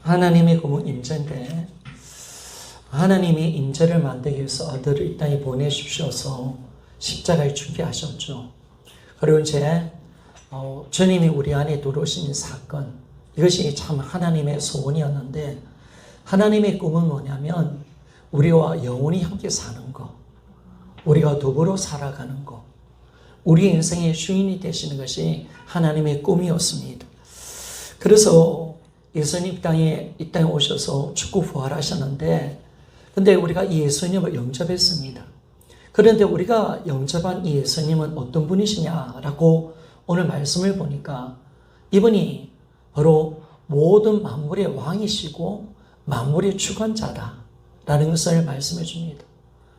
하나님의 꿈은 임재인데 하나님이 임재를 만들기 위해서 아들을 이 땅에 보내주셔서 십자가에 죽게 하셨죠. 그리고 이제 주님이 우리 안에 들어오신 사건, 이것이 참 하나님의 소원이었는데 하나님의 꿈은 뭐냐면 우리와 영원히 함께 사는 것, 우리가 더불어 살아가는 것, 우리 인생의 주인이 되시는 것이 하나님의 꿈이었습니다. 그래서 예수님 이 땅에 오셔서 죽고 부활하셨는데 근데 우리가 이 예수님을 영접했습니다. 그런데 우리가 영접한 이 예수님은 어떤 분이시냐라고 오늘 말씀을 보니까 이분이 바로 모든 만물의 왕이시고 만물의 주관자다라는 것을 말씀해 줍니다.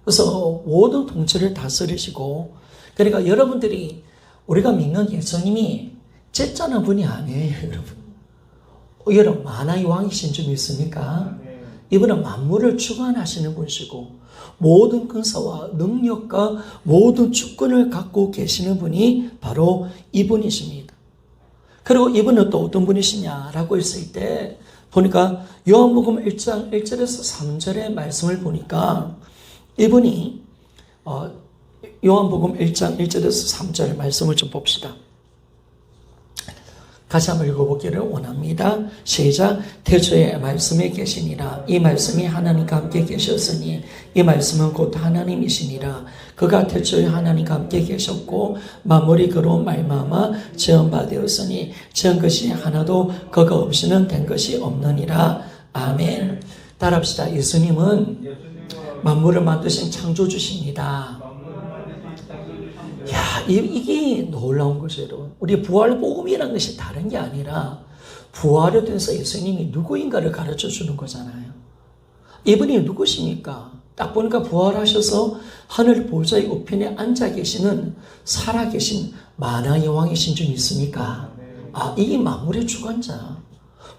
그래서 모든 통치를 다스리시고 그러니까 여러분들이 우리가 믿는 예수님이 째짜는 분이 아니에요, 여러분. 여러분 만화의 왕이신 줄 믿습니까? 이분은 만물을 주관하시는 분이시고 모든 근사와 능력과 모든 주권을 갖고 계시는 분이 바로 이분이십니다. 그리고 이분은 또 어떤 분이시냐라고 했을 때 보니까 요한복음 1장 1절에서 3절의 말씀을 보니까 이분이 요한복음 1장 1절에서 3절 말씀을 좀 봅시다. 같이 한번 읽어보기를 원합니다. 시작. 태초에 말씀이 계시니라. 이 말씀이 하나님과 함께 계셨으니 이 말씀은 곧 하나님이시니라. 그가 태초에 하나님과 함께 계셨고 만물이 그로 말미암아 지은 바 되었으니 지은 것이 하나도 그가 없이는 된 것이 없느니라. 아멘. 따라합시다. 예수님은 만물을 만드신 창조주십니다. 야, 이게 놀라운 것이에요, 여러분. 우리 부활 복음이라는 것이 다른 게 아니라 부활에 대해서 예수님이 누구인가를 가르쳐 주는 거잖아요. 이분이 누구십니까? 딱 보니까 부활하셔서 하늘 보좌의 우편에 앉아 계시는 살아계신 만왕의 왕이신 줄 믿습니까? 아, 이 만물의 주관자.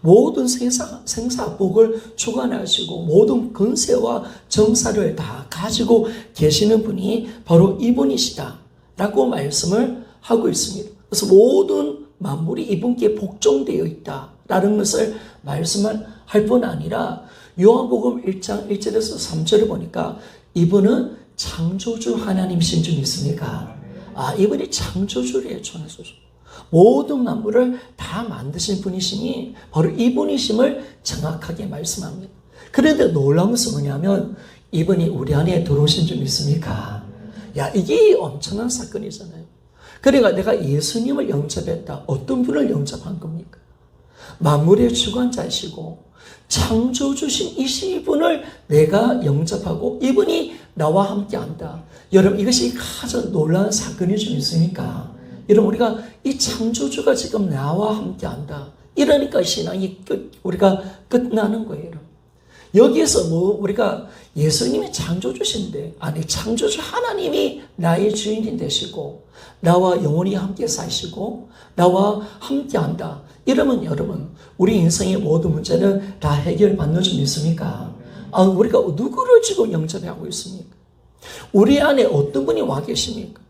모든 생사복을 주관하시고 모든 근세와 정사를 다 가지고 계시는 분이 바로 이분이시다 라고 말씀을 하고 있습니다. 그래서 모든 만물이 이분께 복종되어 있다라는 것을 말씀을 할 뿐 아니라 요한복음 1장 1절에서 3절을 보니까 이분은 창조주 하나님이신 줄 믿습니까? 아, 이분이 창조주래요, 창조주. 모든 만물을 다 만드신 분이시니 바로 이분이심을 정확하게 말씀합니다. 그런데 놀라운 것은 뭐냐면 이분이 우리 안에 들어오신 줄 믿습니까? 야, 이게 엄청난 사건이잖아요. 그러니까 내가 예수님을 영접했다. 어떤 분을 영접한 겁니까? 만물의 주관자이시고 창조주신 이분을 내가 영접하고 이분이 나와 함께한다. 여러분 이것이 가장 놀라운 사건일 줄 믿습니까? 여러분 우리가 이 창조주가 지금 나와 함께한다. 이러니까 신앙이 우리가 끝나는 거예요. 여러분. 여기에서 우리가 예수님이 창조주신데 아니 창조주 하나님이 나의 주인이 되시고 나와 영원히 함께 사시고 나와 함께한다. 이러면 여러분 우리 인생의 모든 문제는 다 해결받는 줄 믿습니까? 아, 우리가 누구를 지금 영접하고 있습니까? 우리 안에 어떤 분이 와 계십니까?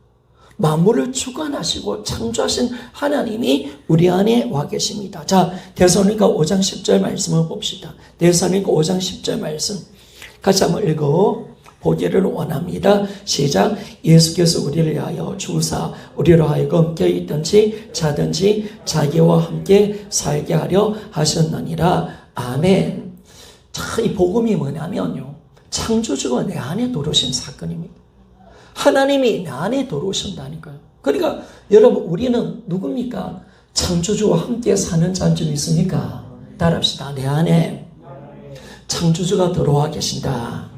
만물을 주관하시고 창조하신 하나님이 우리 안에 와 계십니다. 자, 데살로니가 5장 10절 말씀을 봅시다. 데살로니가 5장 10절 말씀 같이 한번 읽어보기를 원합니다. 시작. 예수께서 우리를 위하여 주사 우리로 하여금 껴있든지 자든지 자기와 함께 살게 하려 하셨느니라. 아멘. 자, 이 복음이 뭐냐면요. 창조주가 내 안에 들어오신 사건입니다. 하나님이 내 안에 들어오신다니까요. 그러니까 여러분 우리는 누굽니까? 창조주와 함께 사는 자인 줄 믿습니까? 따라합시다. 내 안에 창조주가 들어와 계신다.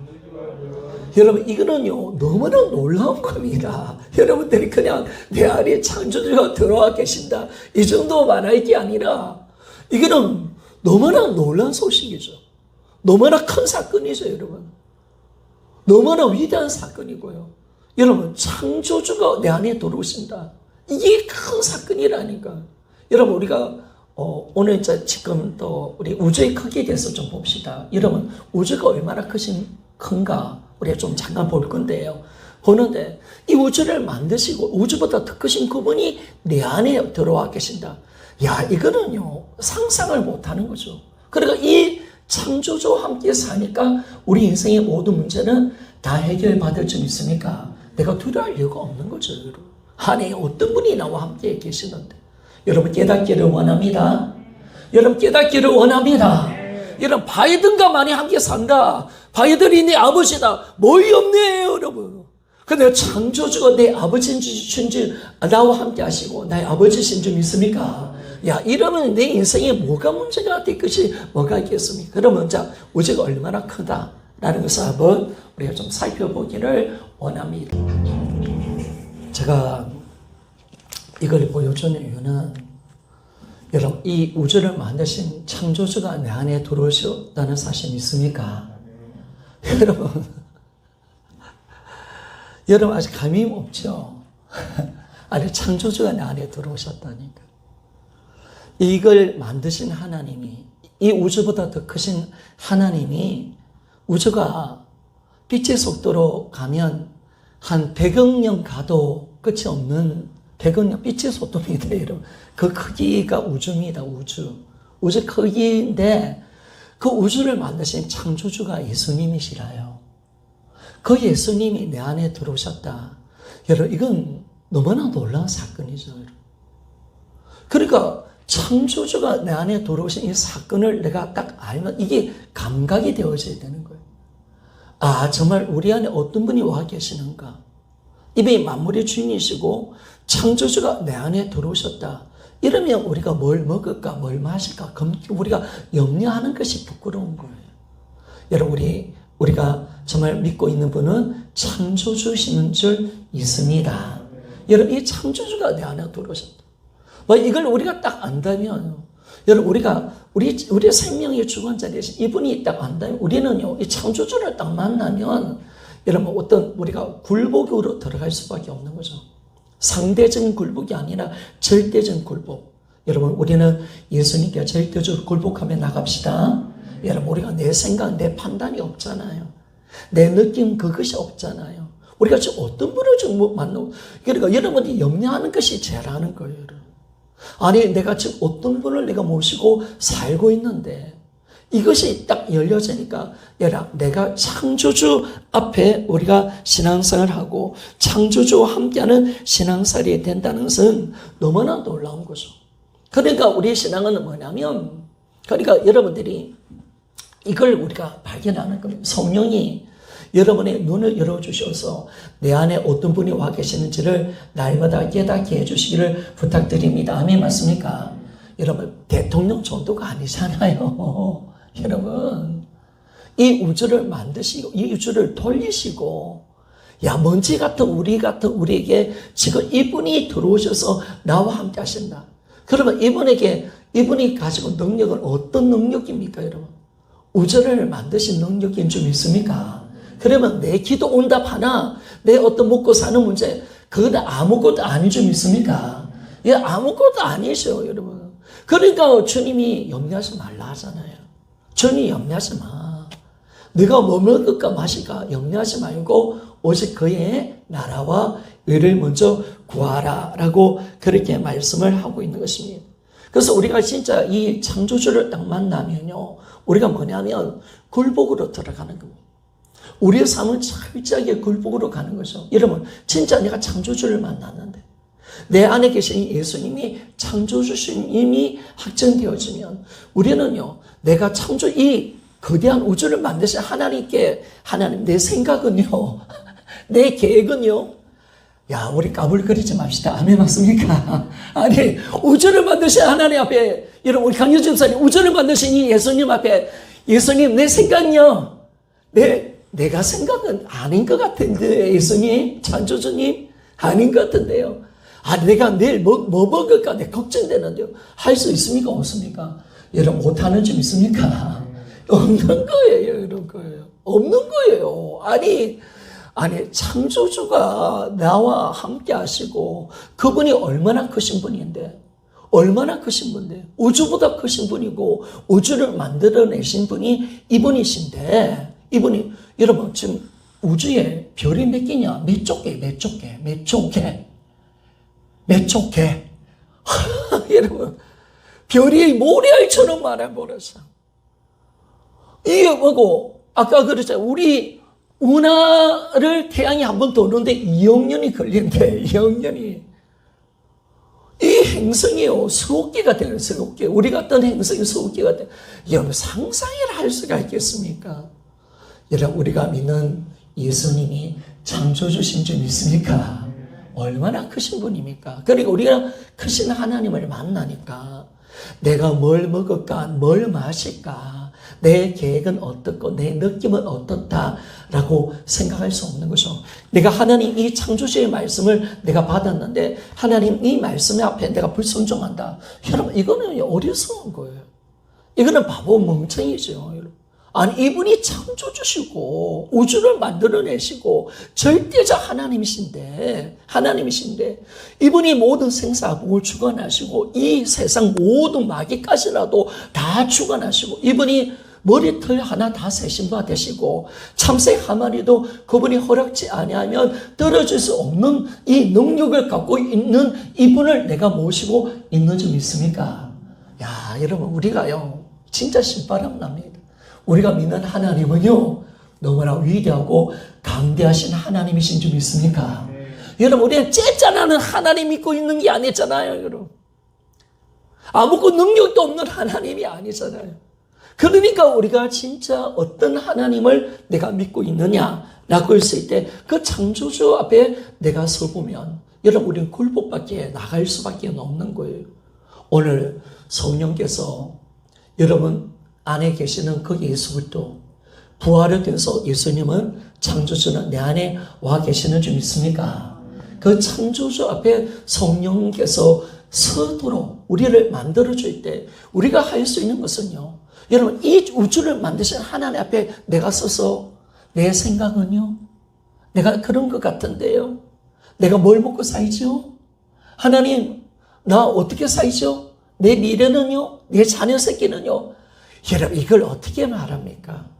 여러분 이거는요 너무나 놀라운 겁니다. 여러분들이 그냥 내 안에 창조주가 들어와 계신다 이 정도 말할 게 아니라 이거는 너무나 놀라운 소식이죠. 너무나 큰 사건이죠. 여러분 너무나 위대한 사건이고요. 여러분 창조주가 내 안에 들어오신다. 이게 큰 사건이라니까. 여러분 우리가 오늘 지금 또 우리 우주의 크기에 대해서 좀 봅시다. 여러분 우주가 얼마나 큰가 우리가 좀 잠깐 볼 건데요. 보는데 이 우주를 만드시고 우주보다 더 크신 그분이 내 안에 들어와 계신다. 야, 이거는요 상상을 못하는 거죠. 그러니까 이 창조주와 함께 사니까 우리 인생의 모든 문제는 다 해결받을 줄 믿습니까? 내가 두려워할 이유가 없는 거죠, 여러분. 아니, 어떤 분이 나와 함께 계시는데. 여러분 깨닫기를 원합니다. 여러분 깨닫기를 원합니다. 여러분 바이든과 많이 함께 산다. 바이든이 내 아버지다. 뭐이 없네, 여러분. 근데 창조주가 내 아버지인 줄 나와 함께 하시고 나의 아버지신 줄 믿습니까? 야, 이러면 내 인생에 뭐가 문제가 될 것이 뭐가 있겠습니까? 그러면 자, 우주가 얼마나 크다라는 것을 한번 우리가 좀 살펴보기를 원합니다. 제가 이걸 보여주는 이유는 여러분 이 우주를 만드신 창조주가 내 안에 들어오셨다는 사실 믿습니까? 여러분 아직 감이 없죠? 아니 창조주가 내 안에 들어오셨다니까. 이걸 만드신 하나님이, 이 우주보다 더 크신 하나님이, 우주가 빛의 속도로 가면 한 100억 년 가도 끝이 없는 100억 년 빛의 속도입니다, 여러분. 그 크기가 우주입니다, 우주. 우주 크기인데 그 우주를 만드신 창조주가 예수님이시라요. 그 예수님이 내 안에 들어오셨다. 여러분, 이건 너무나 놀라운 사건이죠, 여러분. 그러니까 창조주가 내 안에 들어오신 이 사건을 내가 딱 알면 이게 감각이 되어져야 되는 거예요. 아, 정말 우리 안에 어떤 분이 와 계시는가? 이분이 만물의 주인이시고 창조주가 내 안에 들어오셨다. 이러면 우리가 뭘 먹을까, 뭘 마실까, 우리가 염려하는 것이 부끄러운 거예요. 여러분, 우리가 정말 믿고 있는 분은 창조주시는 줄 믿습니다. 여러분, 이 창조주가 내 안에 들어오셨다. 이걸 우리가 딱 안다면, 여러분, 우리의 생명의 주관자 되신 이분이 딱 안다면, 우리는요, 이 창조주를 딱 만나면, 여러분, 우리가 굴복으로 들어갈 수밖에 없는 거죠. 상대적인 굴복이 아니라 절대적인 굴복. 여러분, 우리는 예수님께 절대적으로 굴복하며 나갑시다. 여러분, 우리가 내 생각, 내 판단이 없잖아요. 내 느낌, 그것이 없잖아요. 우리가 지금 어떤 분을 좀 만나고, 그러니까 여러분이 염려하는 것이 죄라는 거예요, 여러분. 아니, 내가 지금 어떤 분을 내가 모시고 살고 있는데, 이것이 딱 열려지니까, 내가 창조주 앞에 우리가 신앙생활을 하고, 창조주와 함께하는 신앙생활이 된다는 것은 너무나 놀라운 거죠. 그러니까 우리의 신앙은 뭐냐면, 그러니까 여러분들이 이걸 우리가 발견하는 겁니다. 성령이 여러분의 눈을 열어주셔서 내 안에 어떤 분이 와 계시는지를 날마다 깨닫게 해주시기를 부탁드립니다. 아멘 맞습니까? 여러분, 대통령 정도가 아니잖아요. 여러분, 이 우주를 만드시고 이 우주를 돌리시고 먼지 같은 우리에게 지금 이분이 들어오셔서 나와 함께 하신다. 그러면 이분이 가지고 능력은 어떤 능력입니까, 여러분? 우주를 만드신 능력인 줄 믿습니까? 그러면 내 기도 응답 하나, 내 어떤 먹고 사는 문제, 그건 아무것도 아닌 줄 믿습니까? 아무것도 아니죠, 여러분. 그러니까 주님이 염려하지 말라 하잖아요. 주님이 염려하지 마. 네가 뭐 먹을까 마실까 염려하지 말고 오직 그의 나라와 의를 먼저 구하라 라고 그렇게 말씀을 하고 있는 것입니다. 그래서 우리가 진짜 이 창조주를 딱 만나면요, 우리가 뭐냐면 굴복으로 들어가는 겁니다. 우리의 삶은 철저하게 굴복으로 가는 거죠. 여러분, 진짜 내가 창조주를 만났는데 내 안에 계신 예수님이 창조주님이 확정되어지면 우리는요, 내가 이 거대한 우주를 만드신 하나님 내 생각은요, 내 계획은요, 우리 까불거리지 맙시다. 아멘 맞습니까? 아니, 우주를 만드신 하나님 앞에, 여러분, 우리 강효진 목사님, 우주를 만드신 이 예수님 앞에, 예수님, 내 생각은요, 내가 생각은 아닌 것 같은데, 예수님, 창조주님, 아닌 것 같은데요. 내가 내일 뭐 먹을까? 내 걱정되는데요. 할 수 있습니까? 없습니까? 여러분, 못하는 줄 믿습니까? 없는 거예요, 이런 거예요. 없는 거예요. 아니, 창조주가 나와 함께 하시고, 그분이 얼마나 크신 분인데, 우주보다 크신 분이고, 우주를 만들어내신 분이 이분이신데, 여러분, 지금 우주에 별이 몇 개냐? 몇 개. 여러분, 별이 모래알처럼 많아버렸어. 이게 뭐고, 아까 그랬잖아요. 우리 운하를 태양이 한 번 도는데 2억 년이 걸린대, 2억 년이. 이 행성이요, 수억 개가 되는 수억 개. 우리 같은 행성이 수억 개가 돼. 여러분, 상상이라 할 수가 있겠습니까? 여러분, 우리가 믿는 예수님이 창조주신 줄 믿습니까? 얼마나 크신 분입니까? 그러니까 우리가 크신 하나님을 만나니까 내가 뭘 먹을까, 뭘 마실까, 내 계획은 어떻고 내 느낌은 어떻다라고 생각할 수 없는 거죠. 내가 하나님 이 창조주의 말씀을 내가 받았는데 하나님 이 말씀 앞에 내가 불순종한다. 여러분, 이거는 어리석은 거예요. 이거는 바보 멍청이죠. 여러분. 아니, 이분이 창조주시고 우주를 만들어내시고 절대적 하나님이신데 이분이 모든 생사복을 주관하시고 이 세상 모든 마귀까지라도 다 주관하시고 이분이 머리털 하나 다 세신 바 되시고 참새 한 마리도 그분이 허락지 아니하면 떨어질 수 없는 이 능력을 갖고 있는 이분을 내가 모시고 있는 줄 믿습니까? 야, 여러분, 우리가요 진짜 신바람 납니다. 우리가 믿는 하나님은요 너무나 위대하고 강대하신 하나님이신 줄 믿습니까? 여러분, 우리는 째짜나는 하나님 믿고 있는 게 아니잖아요. 여러분, 아무것도 능력도 없는 하나님이 아니잖아요. 그러니까 우리가 진짜 어떤 하나님을 내가 믿고 있느냐라고 했을 때 그 창조주 앞에 내가 서보면 여러분, 우리는 굴복밖에 나갈 수밖에 없는 거예요. 오늘 성령께서 여러분 안에 계시는 그 예수 그리스도 부활을 통해서 예수님은 창조주는 내 안에 와 계시는 줄 믿습니까? 그 창조주 앞에 성령께서 서도록 우리를 만들어줄 때 우리가 할 수 있는 것은요, 여러분, 이 우주를 만드신 하나님 앞에 내가 서서 내 생각은요, 내가 그런 것 같은데요, 내가 뭘 먹고 살죠? 하나님, 나 어떻게 살죠? 내 미래는요, 내 자녀 새끼는요. 여러분, 이걸 어떻게 말합니까?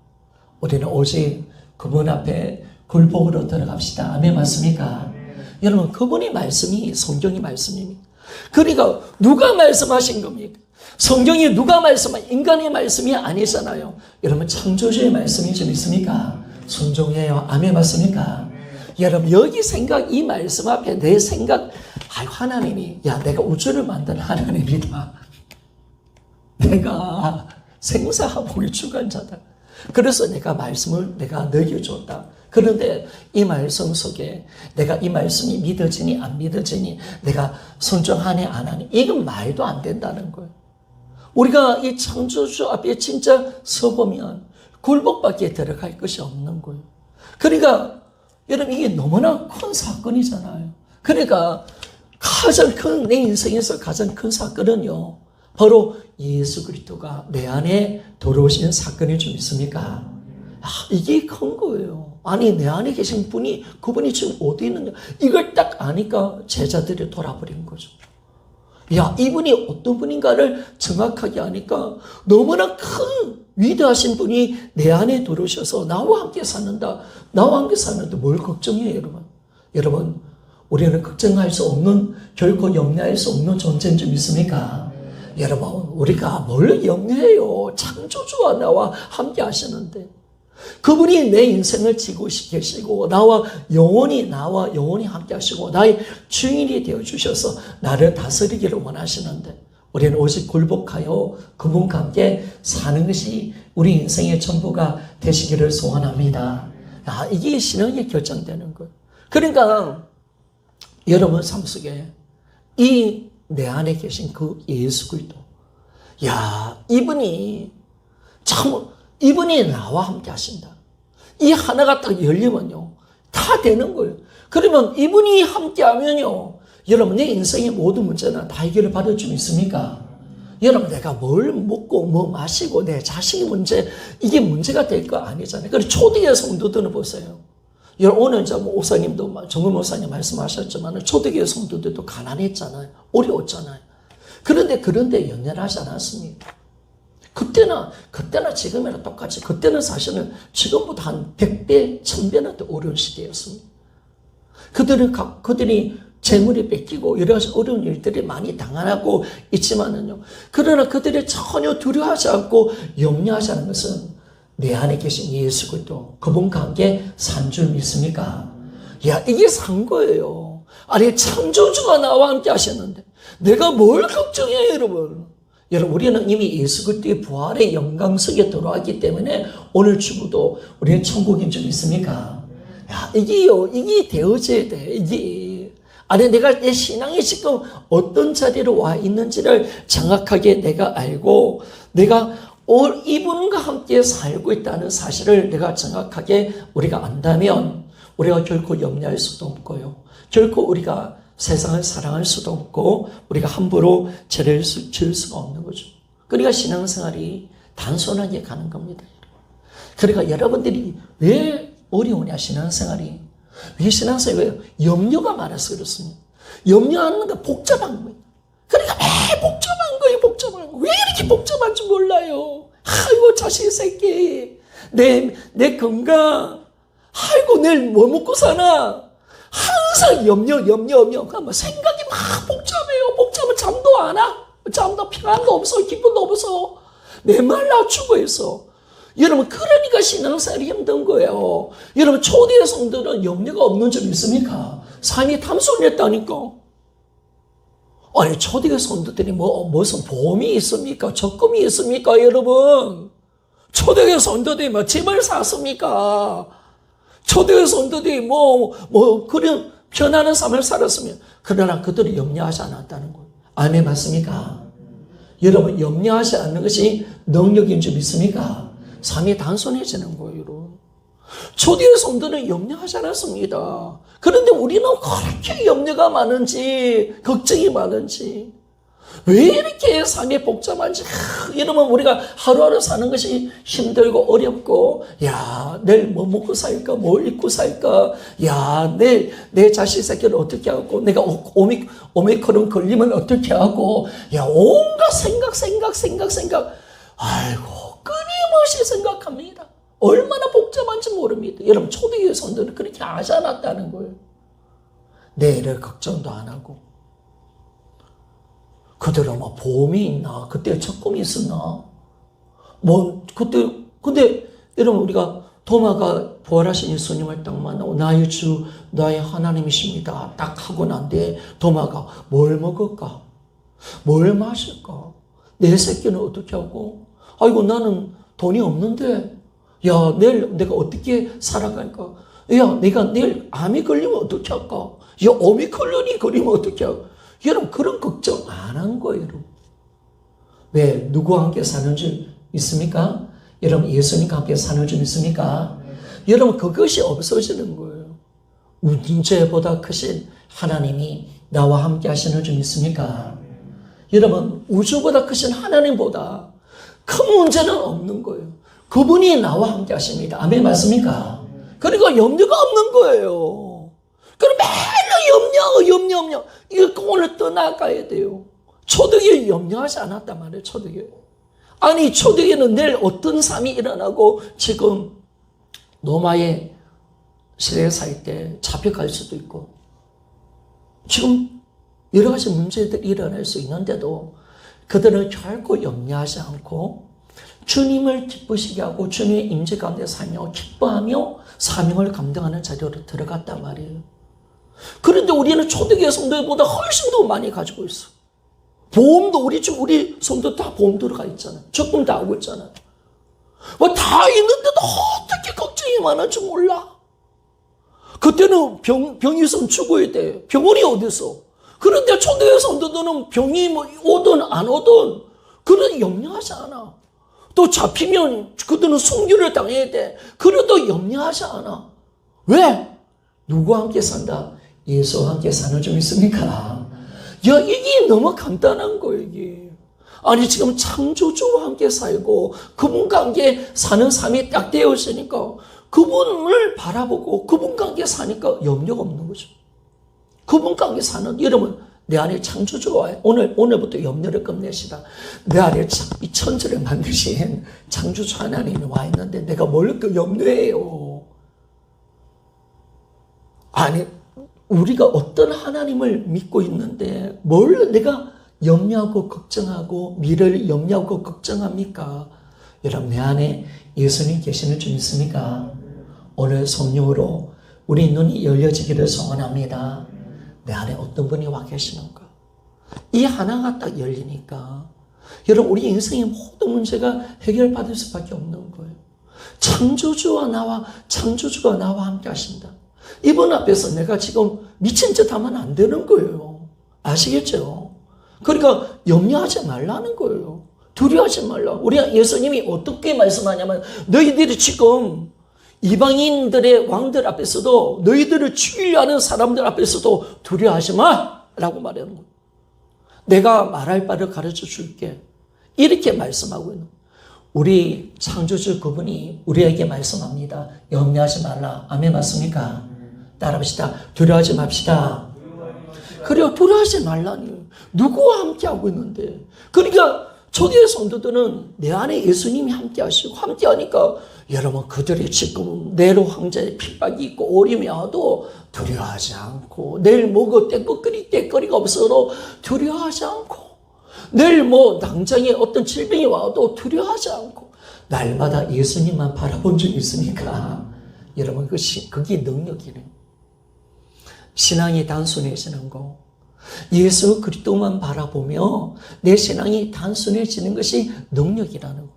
우리는 오직 그분 앞에 굴복으로 들어갑시다. 아멘, 맞습니까? 여러분, 그분의 말씀이 성경의 말씀입니다. 그러니까 누가 말씀하신 겁니까? 성경이 누가 말씀한 인간의 말씀이 아니잖아요. 여러분, 창조주의 말씀이 좀 있습니까? 순종해요. 아멘, 맞습니까? 여러분, 여기 생각, 이 말씀 앞에 내 생각, 하나님이, 야, 내가 우주를 만든 하나님이다. 내가 생사복의 주관자다. 그래서 내가 말씀을 내가 너에게 줬다. 그런데 이 말씀 속에 내가 이 말씀이 믿어지니 안 믿어지니, 내가 순종하니 안 하니, 이건 말도 안 된다는 거예요. 우리가 이 창조주 앞에 진짜 서보면 굴복밖에 들어갈 것이 없는 거예요. 그러니까 여러분, 이게 너무나 큰 사건이잖아요. 그러니까 가장 큰, 내 인생에서 가장 큰 사건은요, 바로 예수 그리스도가 내 안에 들어오시는 사건이 좀 있습니까? 이게 큰 거예요. 아니, 내 안에 계신 분이, 그분이 지금 어디 있느냐, 이걸 딱 아니까 제자들이 돌아버린 거죠. 야, 이분이 어떤 분인가를 정확하게 아니까 너무나 큰 위대하신 분이 내 안에 들어오셔서 나와 함께 사는다. 나와 함께 사는데 뭘 걱정해요, 여러분? 여러분, 우리는 걱정할 수 없는, 결코 염려할 수 없는 존재인 줄 믿습니까? 여러분, 우리가 뭘 염려해요? 창조주와 나와 함께 하시는데 그분이 내 인생을 지고 계시고 나와 영원히 함께 하시고 나의 주인이 되어주셔서 나를 다스리기를 원하시는데 우리는 오직 굴복하여 그분과 함께 사는 것이 우리 인생의 전부가 되시기를 소원합니다. 이게 신앙이 결정되는 거예요. 그러니까 여러분 삶 속에 이 내 안에 계신 그 예수 그리스도, 야, 이분이 나와 함께 하신다. 이 하나가 딱 열리면요, 다 되는 거예요. 그러면 이분이 함께 하면요, 여러분, 내 인생의 모든 문제는 다 해결을 받을 줄 믿습니까? 여러분, 내가 뭘 먹고 뭐 마시고 내 자식의 문제, 이게 문제가 될 거 아니잖아요. 그리고 초대의 성도들은 보세요. 여러분, 오늘 이제 목사님도, 정금 목사님 말씀하셨지만 초대교회 성도들도 가난했잖아요. 어려웠잖아요. 그런데 연연하지 않았습니다. 그때나 지금이나 똑같이, 그때는 사실은 지금보다 한 100배, 1000배나 더 어려운 시대였습니다. 그들이 재물이 뺏기고 여러 가지 어려운 일들이 많이 당하고 있지만은요, 그러나 그들이 전혀 두려워하지 않고 염려하지 않은 것은 내 안에 계신 예수 그리스도 그분과 함께 산 줄 믿습니까? 야, 이게 산 거예요. 아니, 창조주가 나와 함께 하셨는데 내가 뭘 걱정해요, 여러분? 여러분, 우리는 이미 예수 그리스도의 부활의 영광 속에 들어왔기 때문에 오늘 죽어도 우리는 천국인 줄 믿습니까? 야, 이게 되어져야 돼, 이게. 아니, 내가 내 신앙이 지금 어떤 자리로 와 있는지를 정확하게 내가 알고, 내가 이분과 함께 살고 있다는 사실을 내가 정확하게 우리가 안다면, 우리가 결코 염려할 수도 없고요. 결코 우리가 세상을 사랑할 수도 없고, 우리가 함부로 죄를 지을 수가 없는 거죠. 그러니까 신앙생활이 단순하게 가는 겁니다. 그러니까 여러분들이 왜 어려우냐, 신앙생활이. 왜 신앙생활이 왜 염려가 많아서 그렇습니다. 염려하는 게 복잡한 거예요. 그러니까 왜 복잡한 거예요, 복잡한 거. 왜 이렇게 복잡한지 몰라요. 아이고, 자식 새끼. 내 건강. 아이고, 내일 뭐 먹고 사나. 항상 염려. 그러니까 생각이 막 복잡해요. 복잡하면 잠도 안 와. 잠도 평안도 없어. 기쁨도 없어. 내 말라 죽어 있어. 여러분, 그러니까 신앙생활이 힘든 거예요. 여러분, 초대의 성도는 염려가 없는 점 있습니까? 삶이 탐솔했다니까. 아니, 초대의 성도들이 무슨 보험이 있습니까? 적금이 있습니까, 여러분? 초대의 성도들이 집을 샀습니까? 초대의 성도들이 그런 편안한 삶을 살았으면, 그러나 그들이 염려하지 않았다는 거예요. 아멘, 맞습니까? 여러분, 염려하지 않는 것이 능력인 줄 믿습니까? 삶이 단순해지는 거예요, 여러분. 초대의 성도는 염려하지 않았습니다. 그런데 우리는 그렇게 염려가 많은지, 걱정이 많은지, 왜 이렇게 삶이 복잡한지, 이러면 우리가 하루하루 사는 것이 힘들고 어렵고, 야, 내일 뭐 먹고 살까, 뭘 입고 살까, 야, 내일 내 자식 새끼를 어떻게 하고, 내가 오미크론 걸리면 어떻게 하고, 야, 온갖 생각. 아이고, 끊임없이 생각합니다. 얼마나 복잡한지 모릅니다. 여러분, 초대교회 성도는 그렇게 하지 않았다는 거예요. 내일을 걱정도 안 하고. 그들은 보험이 있나? 그때 적금이 있었나? 근데 여러분, 우리가 도마가 부활하신 예수님을 딱 만나고 나의 주, 나의 하나님이십니다. 딱 하고 난 뒤에 도마가 뭘 먹을까? 뭘 마실까? 내 새끼는 어떻게 하고? 아이고, 나는 돈이 없는데, 야, 내일 내가 어떻게 살아갈까? 야, 내가 내일 암이 걸리면 어떻게 할까? 야, 오미크론이 걸리면 어떻게 할까? 여러분, 그런 걱정 안 한 거예요, 여러분. 왜? 누구와 함께 사는 줄 믿습니까? 여러분, 예수님과 함께 사는 줄 믿습니까? 여러분, 그것이 없어지는 거예요. 문제보다 크신 하나님이 나와 함께 하시는 줄 믿습니까? 여러분, 우주보다 크신 하나님보다 큰 문제는 없는 거예요. 그분이 나와 함께 하십니다. 아멘, 맞습니까? 그러니까 염려가 없는 거예요. 그럼 맨날 염려. 이거 오늘 떠나가야 돼요. 초대교회 염려하지 않았단 말이에요, 초대교회. 아니, 초대교회는 내일 어떤 삶이 일어나고 지금 로마의 시대에 살 때 잡혀갈 수도 있고 지금 여러 가지 문제들이 일어날 수 있는데도 그들은 결코 염려하지 않고 주님을 기쁘시게 하고 주님의 임재 가운데 살며 기뻐하며 사명을 감당하는 자리로 들어갔단 말이에요. 그런데 우리는 초대교회 성도들보다 훨씬 더 많이 가지고 있어. 보험도 우리 성도 다 보험 들어가 있잖아요. 적금 다 하고 있잖아요. 다 있는데도 어떻게 걱정이 많은지 몰라. 그때는 병이 있으면 죽어야 돼. 병원이 어디서? 그런데 초대교회 성도들은 병이 오든 안 오든 그래도 염려하지 않아. 또 잡히면 그들은 순교를 당해야 돼. 그래도 염려하지 않아. 왜? 누구와 함께 산다? 예수와 함께 사는 줄 믿습니까? 야, 이게 너무 간단한 거예요, 이게. 아니, 지금 창조주와 함께 살고 그분과 함께 사는 삶이 딱 되었으니까 그분을 바라보고 그분과 함께 사니까 염려가 없는 거죠. 그분과 함께 사는, 여러분, 내 안에 창조주가 와요. 오늘부터 염려를 끝내시다. 내 안에 이 천지를 만드신 창조주 하나님이 와 있는데 내가 뭘 염려해요? 아니, 우리가 어떤 하나님을 믿고 있는데 뭘 내가 염려하고 걱정하고 미래를 염려하고 걱정합니까? 여러분, 내 안에 예수님 계시는 줄 믿습니까? 오늘 성령으로 우리 눈이 열려지기를 소원합니다. 내 안에 어떤 분이 와 계시는가? 이 하나가 딱 열리니까 여러분, 우리 인생의 모든 문제가 해결받을 수밖에 없는 거예요. 창조주가 나와 함께 하신다. 이분 앞에서 내가 지금 미친 짓 하면 안 되는 거예요. 아시겠죠? 그러니까 염려하지 말라는 거예요. 두려워하지 말라. 우리 예수님이 어떻게 말씀하냐면, 너희들이 지금 이방인들의 왕들 앞에서도, 너희들을 죽이려 하는 사람들 앞에서도 두려워하지 마! 라고 말하는 거예요. 내가 말할 바를 가르쳐 줄게. 이렇게 말씀하고 있는 거예요. 우리 창조주 그분이 우리에게 말씀합니다. 염려하지 말라. 아멘, 맞습니까? 따라합시다. 두려워하지 맙시다. 그래요. 두려워하지 말라니. 누구와 함께하고 있는데. 그러니까 초대의 성도들은 내 안에 예수님이 함께하시고, 함께하니까 여러분, 그들이 지금 네로 황제의 핍박이 있고 어림이 와도 두려워하지 않고, 내일 뭐가 떼거리가 없어도 두려워하지 않고, 내일 당장에 어떤 질병이 와도 두려워하지 않고, 날마다 예수님만 바라본 적 있습니까? 여러분, 그게 능력이래요. 신앙이 단순해지는 거, 예수 그리스도만 바라보며 내 신앙이 단순해지는 것이 능력이라는 거.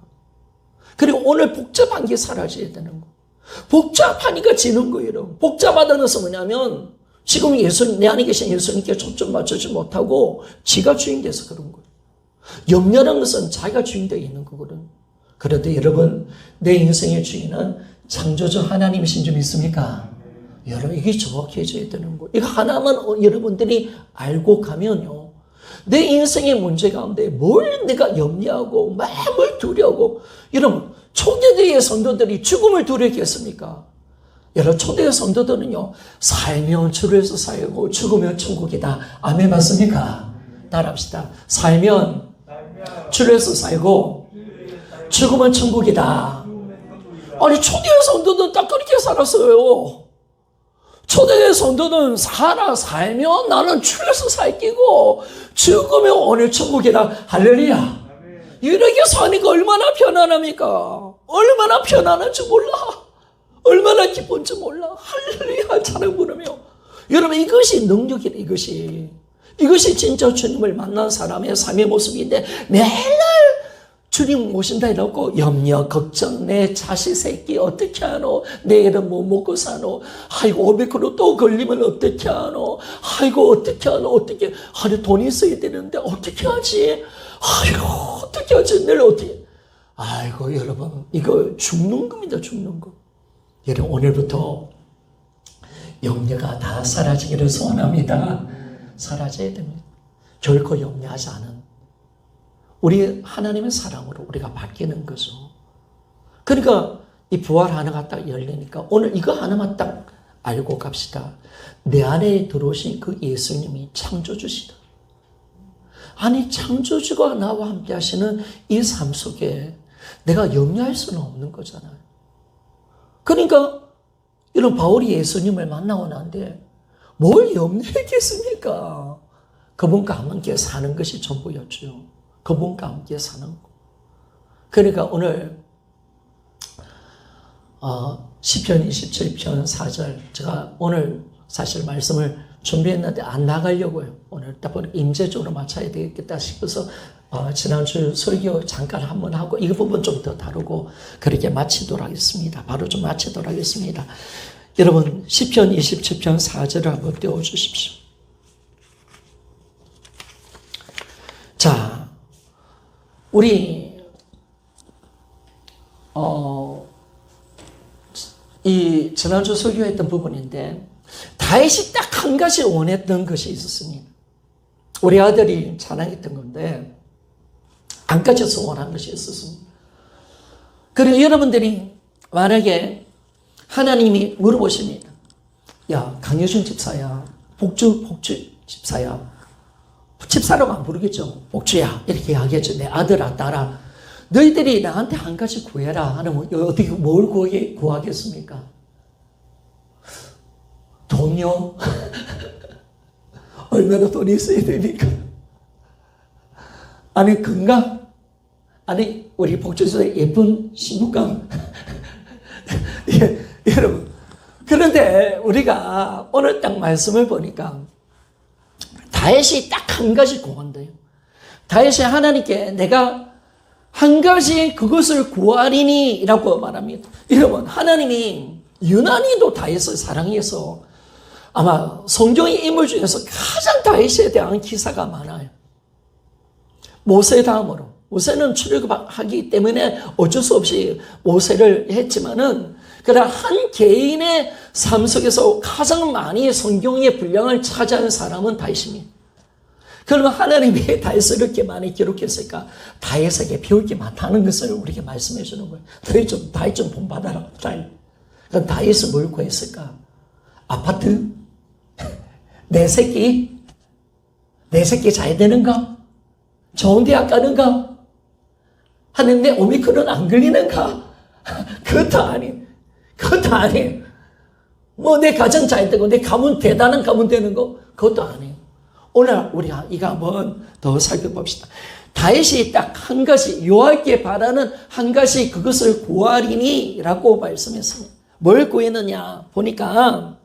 그리고 오늘 복잡한 게 사라져야 되는 거. 복잡하니까 지는 거예요. 복잡하다는 것은 뭐냐면, 지금 내 안에 계신 예수님께 초점 맞추지 못하고 지가 주인 돼서 그런 거예요. 염려라는 것은 자기가 주인 되어 있는 거거든. 그런데 여러분, 내 인생의 주인은 창조주 하나님이신 줄 믿습니까? 여러분, 이게 정확해져야 되는 거예요. 이거 하나만 여러분들이 알고 가면요, 내 인생의 문제 가운데 뭘 내가 염려하고 뭘 두려워하고. 여러분, 초대의 성도들이 죽음을 두려워했습니까? 여러분, 초대의 성도들은요, 살면 주에서 살고 죽으면 천국이다. 아멘, 맞습니까? 따라합시다. 살면 주에서 살고 죽으면 천국이다. 아니, 초대의 성도들은 딱 그렇게 살았어요. 초대의 성도는 살면 나는 주에서 살기고 죽으면 오늘 천국이다. 할렐루야. 이렇게 사니까 얼마나 편안합니까? 얼마나 편안한지 몰라. 얼마나 기쁜지 몰라. 할렐루야. 찬양 부르며. 여러분, 이것이 능력이래. 이것이 진짜 주님을 만난 사람의 삶의 모습인데, 매일 주님 모신다 해놓고 염려, 걱정, 내 자식 새끼 어떻게 하노? 내일은 뭐 먹고 사노? 아이고, 500kg 또 걸리면 어떻게 하노? 아이고, 어떻게 하노? 어떻게? 아니, 돈이 있어야 되는데 어떻게 하지? 아이고, 어떻게 하지? 내일 어떻게? 아이고, 여러분, 이거 죽는 겁니다, 죽는 거. 여러분, 오늘부터 염려가 다 사라지기를 소원합니다. 사라져야 됩니다. 결코 염려하지 않은 우리 하나님의 사랑으로 우리가 바뀌는 거죠. 그러니까 이 부활 하나가 딱 열리니까 오늘 이거 하나만 딱 알고 갑시다. 내 안에 들어오신 그 예수님이 창조주시다. 아니, 창조주가 나와 함께 하시는 이 삶 속에 내가 염려할 수는 없는 거잖아요. 그러니까 이런 바울이 예수님을 만나고 난데 뭘 염려했겠습니까? 그분과 함께 사는 것이 전부였죠. 그분과 함께 사는 거. 그러니까 오늘 시편 27편 4절, 제가 오늘 사실 말씀을 준비했는데 안 나가려고요. 오늘 딱 보니까 임재적으로 맞춰야 되겠다 싶어서 지난주 설교 잠깐 한번 하고 이 부분 좀 더 다루고 그렇게 마치도록 하겠습니다. 바로 좀 마치도록 하겠습니다. 여러분, 시편 27편 4절을 한번 띄워주십시오. 자, 우리 이 지난주 설교했던 부분인데, 다윗이 딱 한 가지 원했던 것이 있었습니다. 우리 아들이 자랑했던 건데 한 가지 원한 것이 있었습니다. 그리고 여러분들이 만약에 하나님이 물어보십니다. 야, 강효준 집사야, 복주 집사야, 집사라고 안 부르겠죠. 복주야, 이렇게 이야기했죠. 내 아들아, 딸아, 너희들이 나한테 한 가지 구해라 하면 어떻게 뭘 구하겠습니까? 돈요? 얼마나 돈이 있어야 됩니까? 아니, 건강? 아니, 우리 복주에서 예쁜 신부감. 예, 여러분. 그런데 우리가 오늘 딱 말씀을 보니까 다윗이 딱 한 가지 구한대요. 다윗이 하나님께 내가 한 가지 그것을 구하리니 라고 말합니다. 여러분, 하나님이 유난히도 다윗을 사랑해서 아마 성경의 인물 중에서 가장 다윗에 대한 기사가 많아요. 모세 다음으로. 모세는 출애굽하기 때문에 어쩔 수 없이 모세를 했지만은 그러나 한 개인의 삶 속에서 가장 많이 성경의 분량을 차지하는 사람은 다윗입니다. 그러면 하나님이 다윗을 이렇게 많이 기록했으니까 다윗에게 배울 게 많다는 것을 우리에게 말씀해 주는 거예요. 다윗 좀 본받아라. 그럼 다윗은 뭘 구했을까? 아파트? 내 새끼 잘 되는가? 좋은 대학 가는가? 하는데 오미크론 안 걸리는가? 그것도 아니. 뭐 내 가정 잘 되고 내 가문 대단한 가문 되는 거? 그것도 아니에요. 오늘 우리가 이거 한번 더 살펴봅시다. 다윗이 딱 한 가지, 여호와께 바라는 한 가지 그것을 구하리니 라고 말씀했습니다. 뭘 구했느냐 보니까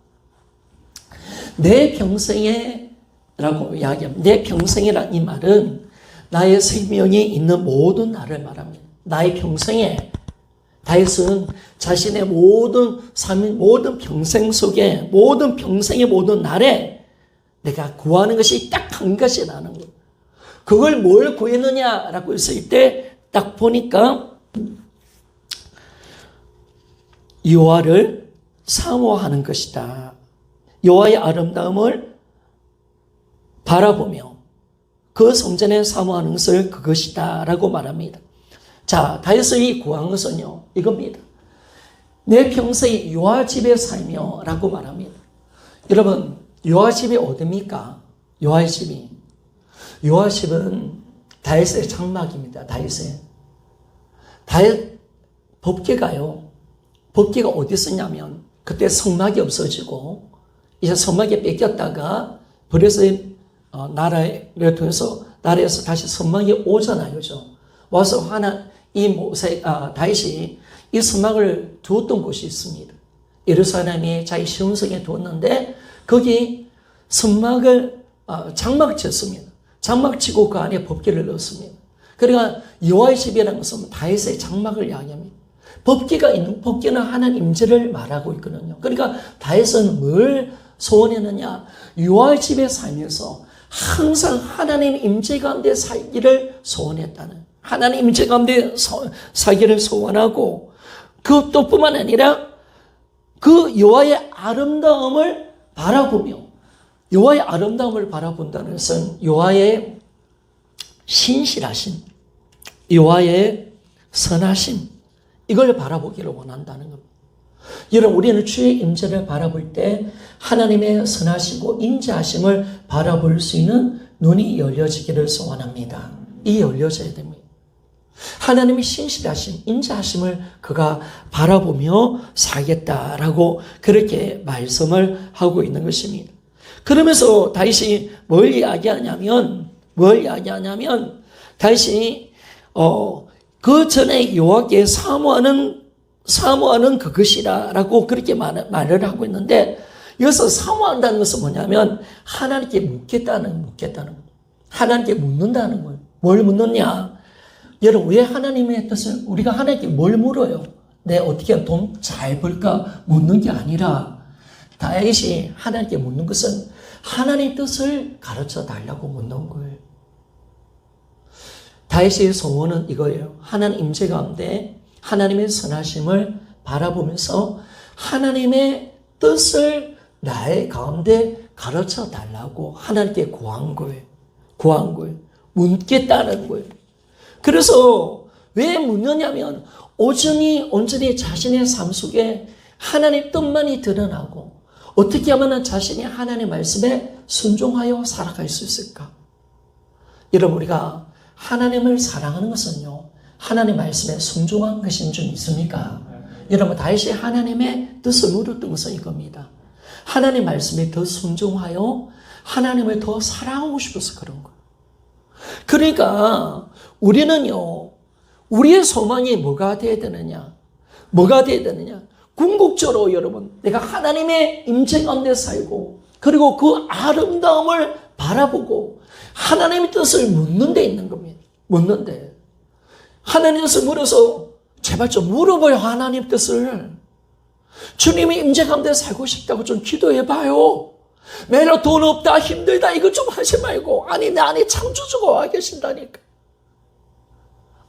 내 평생에 라고 이야기합니다. 내 평생이란 이 말은 나의 생명이 있는 모든 날을 말합니다. 나의 평생에 다윗은 자신의 모든 삶, 모든 평생 속에, 모든 평생의 모든 날에 내가 구하는 것이 딱 한 가지라는 거예요. 그걸 뭘 구했느냐라고 했을 때 딱 보니까 여호와를 사모하는 것이다. 여호와의 아름다움을 바라보며 그 성전에 사모하는 것을 그것이다 라고 말합니다. 자, 다윗이 구한 것은요 이겁니다. 내 평생에 여호와 집에 살며 라고 말합니다. 여러분, 여호와 집이 어디입니까? 여호와의 집은 다윗의 장막입니다. 다윗 법궤가요. 법궤가 어디 있었냐면 그때 성막이 없어지고 이제 성막이 뺏겼다가 브레스 나라를 통해서 나라에서 다시 성막이 오잖아요, 그죠? 와서 다윗이 이 성막을 두었던 곳이 있습니다. 예루살렘이 자기 시온성에 두었는데 거기 성막을 장막 쳤습니다. 장막 치고 그 안에 법궤를 넣었습니다. 그러니까 여호와의 집이라는 것은 다윗의 장막을 이야기합니다. 법궤는 하나님 임재를 말하고 있거든요. 그러니까 다윗은 뭘 소원했느냐? 여호와의 집에 살면서 항상 하나님 임재 가운데 살기를 소원했다는, 하나님 임재 가운데 살기를 소원하고, 그것뿐만 아니라 그 여호와의 아름다움을 바라보며, 여호와의 아름다움을 바라본다는 것은 여호와의 신실하심, 여호와의 선하심, 이걸 바라보기를 원한다는 겁니다. 여러분, 우리는 주의 임재를 바라볼 때 하나님의 선하시고 인자하심을 바라볼 수 있는 눈이 열려지기를 소원합니다. 이 열려져야 됩니다. 하나님의 신실하심, 인자하심을 그가 바라보며 살겠다라고 그렇게 말씀을 하고 있는 것입니다. 그러면서 다윗이 뭘 이야기하냐면 다윗이 그 전에 여호와께 사모하는 그것이라라고 그렇게 말을 하고 있는데, 여기서 사모한다는 것은 뭐냐면 하나님께 묻겠다는 거예요. 하나님께 묻는다는 거예요. 뭘 묻느냐? 여러분, 왜 하나님의 뜻을, 우리가 하나님께 뭘 물어요? 내 어떻게 돈 잘 벌까 묻는 게 아니라, 다윗이 하나님께 묻는 것은 하나님의 뜻을 가르쳐 달라고 묻는 거예요. 다윗의 소원은 이거예요. 하나님 임재 가운데 하나님의 선하심을 바라보면서 하나님의 뜻을 나의 가운데 가르쳐 달라고 하나님께 구한 거예요. 묻겠다는 거예요. 그래서 왜 묻느냐면 온전히 자신의 삶 속에 하나님의 뜻만이 드러나고, 어떻게 하면 자신이 하나님의 말씀에 순종하여 살아갈 수 있을까? 여러분, 우리가 하나님을 사랑하는 것은요, 하나님의 말씀에 순종한 것인 줄 믿습니까? 여러분, 다윗이 하나님의 뜻을 물었던 것은 이겁니다. 하나님의 말씀에 더 순종하여 하나님을 더 사랑하고 싶어서 그런 거예요. 그러니까 우리는요, 우리의 소망이 뭐가 되어야 되느냐? 뭐가 되어야 되느냐? 궁극적으로 여러분, 내가 하나님의 임재 가운데 살고, 그리고 그 아름다움을 바라보고 하나님의 뜻을 묻는 데 있는 겁니다. 묻는데. 하나님의 뜻을 물어서 제발 좀 물어봐요. 하나님 뜻을. 주님의 임재 가운데 살고 싶다고 좀 기도해봐요. 매일 돈 없다, 힘들다, 이거 좀 하지 말고. 아니, 내 안에 창조주가 와 계신다니까.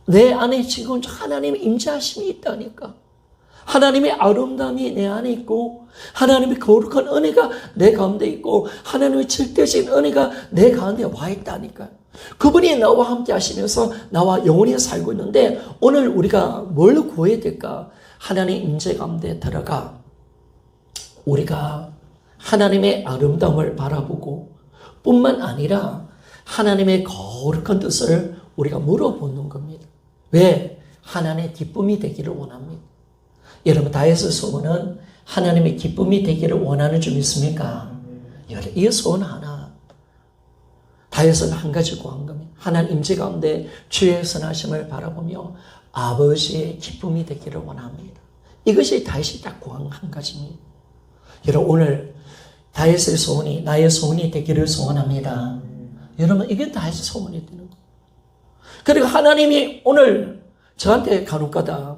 내 안에 지금 하나님의 임재하심이 있다니까. 하나님의 아름다움이 내 안에 있고, 하나님의 거룩한 은혜가 내 가운데 있고, 하나님의 절대적인 은혜가 내 가운데 와 있다니까. 그분이 나와 함께 하시면서 나와 영원히 살고 있는데, 오늘 우리가 뭘 구해야 될까? 하나님의 임재 가운데 들어가 우리가 하나님의 아름다움을 바라보고 뿐만 아니라 하나님의 거룩한 뜻을 우리가 물어보는 겁니다. 왜? 하나님의 기쁨이 되기를 원합니다. 여러분, 다윗의 소원은 하나님의 기쁨이 되기를 원하는 줄 믿습니까? 이 소원 하나. 다윗은 한 가지 구한 겁니다. 하나님 임재 가운데 주의 선하심을 바라보며 아버지의 기쁨이 되기를 원합니다. 이것이 다윗이 딱 구한 한 가지입니다. 여러분, 오늘 다윗의 소원이 나의 소원이 되기를 소원합니다. 여러분, 이게 다윗의 소원이 되는 거예요. 그리고 하나님이 오늘 저한테 간혹가다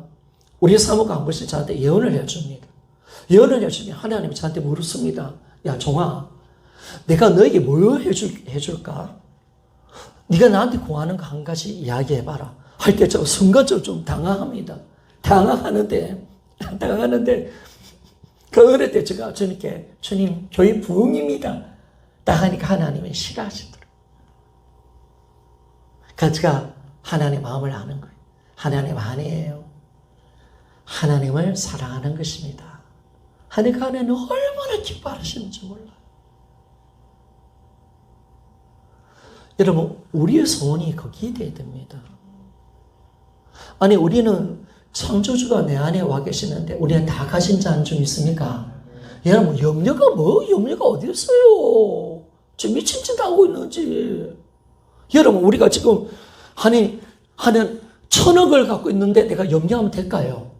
우리 사모가 한 번씩 저한테 예언을 해줍니다. 예언을 해주면 하나님이 저한테 물었습니다. 야, 종아, 내가 너에게 뭘 해줄까? 네가 나한테 구하는 거 한 가지 이야기해봐라. 할 때 저 순간적으로 좀 당황합니다. 당황하는데 그 어릴 때 제가 주님께, 주님, 교회 부흥입니다. 딱 하니까 하나님이 싫어하시더라고요. 그래서 제가 하나님의 마음을 아는 거예요. 하나님 아니에요. 하나님을 사랑하는 것입니다. 하니까 하나님 얼마나 기뻐하시는지 몰라요. 여러분, 우리의 소원이 거기에 돼야 됩니다. 아니, 우리는 창조주가 내 안에 와 계시는데 우리는 다 가진 자는 좀 있습니까? 여러분, 염려가 어디 있어요? 지금 미친 짓 하고 있는지. 여러분, 우리가 지금 하는 1,000억을 갖고 있는데 내가 염려하면 될까요?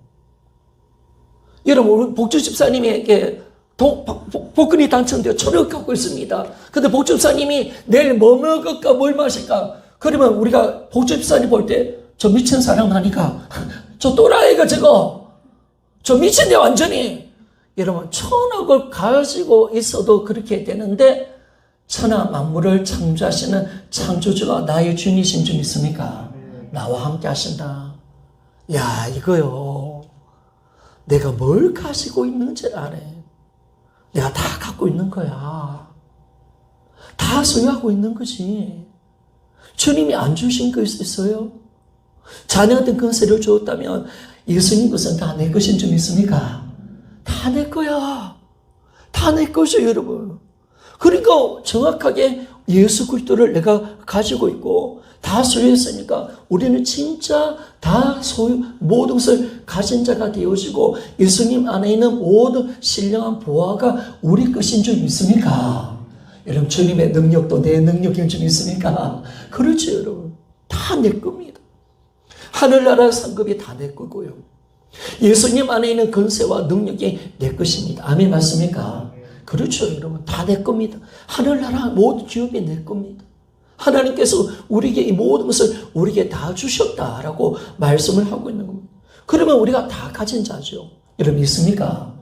여러분, 우리 복주 집사님에게 복권이 당첨되어 1,000억 갖고 있습니다. 근데 복주 집사님이 내일 뭐 먹을까, 뭘 마실까? 그러면 우리가 복주 집사님 볼 때 저 미친 사람 아니까? 저 또라이가 저 미친데 완전히. 여러분, 1,000억을 가지고 있어도 그렇게 되는데 천하 만물을 창조하시는 창조주가 나의 주인이신 줄 믿습니까? 나와 함께 하신다. 야, 이거요. 내가 뭘 가지고 있는지 알아. 내가 다 갖고 있는 거야. 다 소유하고 있는 거지. 주님이 안 주신 거 있어요? 자녀한테 권세를 주었다면 예수님 것은 다 내 것인 줄 믿습니까? 다 내 거야. 다 내 것이에요, 여러분. 그러니까 정확하게 예수 그리스도를 내가 가지고 있고 다 소유했으니까 우리는 진짜 다 모든 것을 가진 자가 되어지고 예수님 안에 있는 모든 신령한 보화가 우리 것인 줄 믿습니까? 여러분, 주님의 능력도 내 능력인 줄 믿습니까? 그렇죠, 여러분. 다 내 겁니다. 하늘나라 상급이 다 내 거고요. 예수님 안에 있는 권세와 능력이 내 것입니다. 아멘, 맞습니까? 그렇죠, 여러분. 다 내 겁니다. 하늘나라 모든 기업이 내 겁니다. 하나님께서 우리에게 이 모든 것을 우리에게 다 주셨다라고 말씀을 하고 있는 겁니다. 그러면 우리가 다 가진 자죠. 여러분, 믿습니까?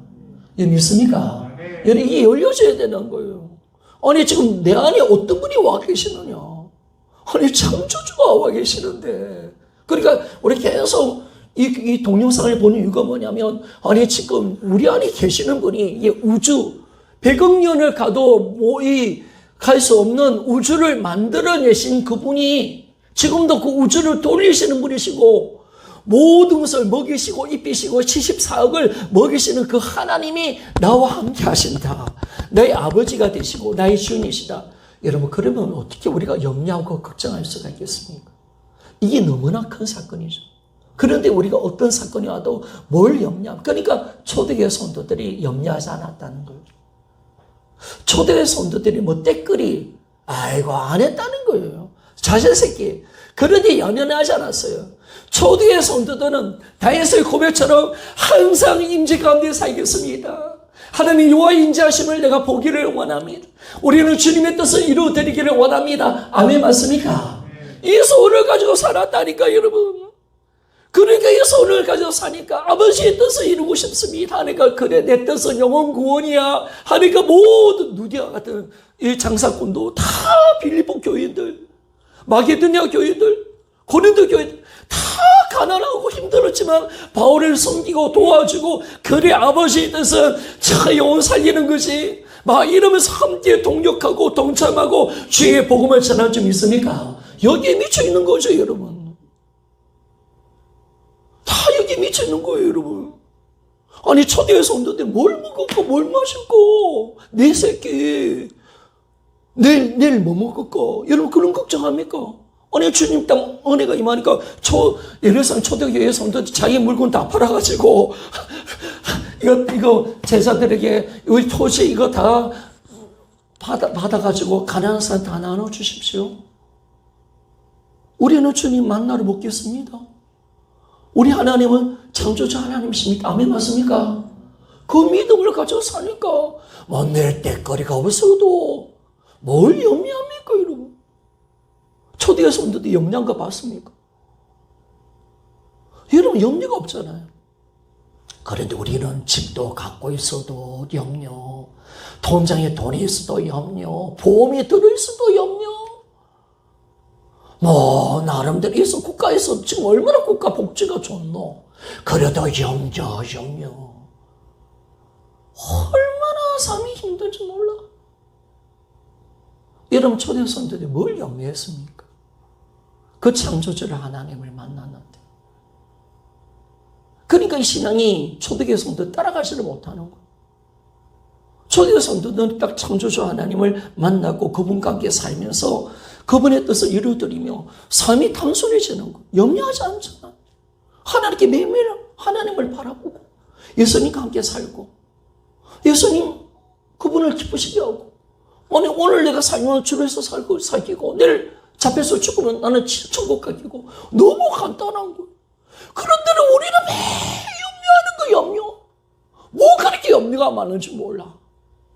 여러분, 믿습니까? 여러분, 이게 열려져야 되는 거예요. 아니, 지금 내 안에 어떤 분이 와 계시느냐? 아니, 창조주가 와 계시는데. 그러니까 우리 계속 이 동영상을 보는 이유가 뭐냐면, 아니, 지금 우리 안에 계시는 분이 이 우주 100억 년을 가도 갈 수 없는 우주를 만들어내신 그분이 지금도 그 우주를 돌리시는 분이시고 모든 것을 먹이시고 입히시고 74억을 먹이시는 그 하나님이 나와 함께 하신다. 나의 아버지가 되시고 나의 주인이시다. 여러분, 그러면 어떻게 우리가 염려하고 걱정할 수가 있겠습니까? 이게 너무나 큰 사건이죠. 그런데 우리가 어떤 사건이 와도 뭘 염려하면, 그러니까 초대교회 성도들이 염려하지 않았다는 거예요. 초대교회 성도들이 뭐 댓글이 아이고 안 했다는 거예요. 자신새끼. 그런데 연연하지 않았어요. 초대의 성도들은 다윗의 고백처럼 항상 임재 가운데 살겠습니다. 하나님 여호와의 인자하심을 내가 보기를 원합니다. 우리는 주님의 뜻을 이루어드리기를 원합니다. 아멘 맞습니까? 이 소원을 가지고 살았다니까 여러분. 그러니까 이 소원을 가지고 사니까 아버지의 뜻을 이루고 싶습니다. 하니까 그래 내 뜻은 영혼 구원이야. 하니까 모든 누디와 같은 이 장사꾼도 다 빌립보 교인들, 마게도냐 교인들, 고린도 교인들 다 가난하고 힘들었지만 바울을 섬기고 도와주고 그래 아버지의 뜻은 자 영혼 살리는 것이 막 이러면서 함께 동력하고 동참하고 주의 복음을 전할 좀 있습니까? 여기에 미쳐 있는 거죠 여러분. 다 여기에 미쳐 있는 거예요 여러분. 아니 초대의 성도들 뭘 먹을까 뭘 마실까 내 새끼 내일 뭐 먹을까 여러분 그런 걱정합니까? 아니 주님 땅 은혜가 임하니까 예루살렘 초대교회 성도들 자기 물건 다 팔아가지고 이거 제자들에게 우리 토지 이거 다 받아가지고 가난한 사람 다 나눠주십시오. 우리는 주님 만나러 먹겠습니다. 우리 하나님은 창조주 하나님이십니다. 아멘 맞습니까? 그 믿음을 가지고 사니까 뭐 낼 때거리가 없어도 뭘 염려합니까 여러분? 초대의 성도들 염려한가 봤습니까? 여러분 염려가 없잖아요. 그런데 우리는 집도 갖고 있어도 염려, 통장에 돈이 있어도 염려, 보험이 들어있어도 염려. 뭐 나름대로 있어 국가에서 지금 얼마나 국가 복지가 좋노. 그래도 염려. 얼마나 삶이 힘들지 몰라. 여러분 초대 성도들이 뭘 염려했습니까? 그 창조주를 하나님을 만났는데. 그러니까 이 신앙이 초대교회 성도 따라가지를 못하는 거예요. 초대교회 성도는 딱 창조주 하나님을 만나고 그분과 함께 살면서 그분의 뜻을 이루어드리며 삶이 단순해지는 거예요. 염려하지 않잖아. 하나님께 매일매일 하나님을 바라보고 예수님과 함께 살고 예수님 그분을 기쁘시게 하고 아니 오늘 내가 살면 주에서 살기고 내일 잡혀서 죽으면 나는 천국 가기고 너무 간단한 거예요. 그런데는 우리는 매일 염려하는 거 염려. 뭐 그렇게 염려가 많은지 몰라.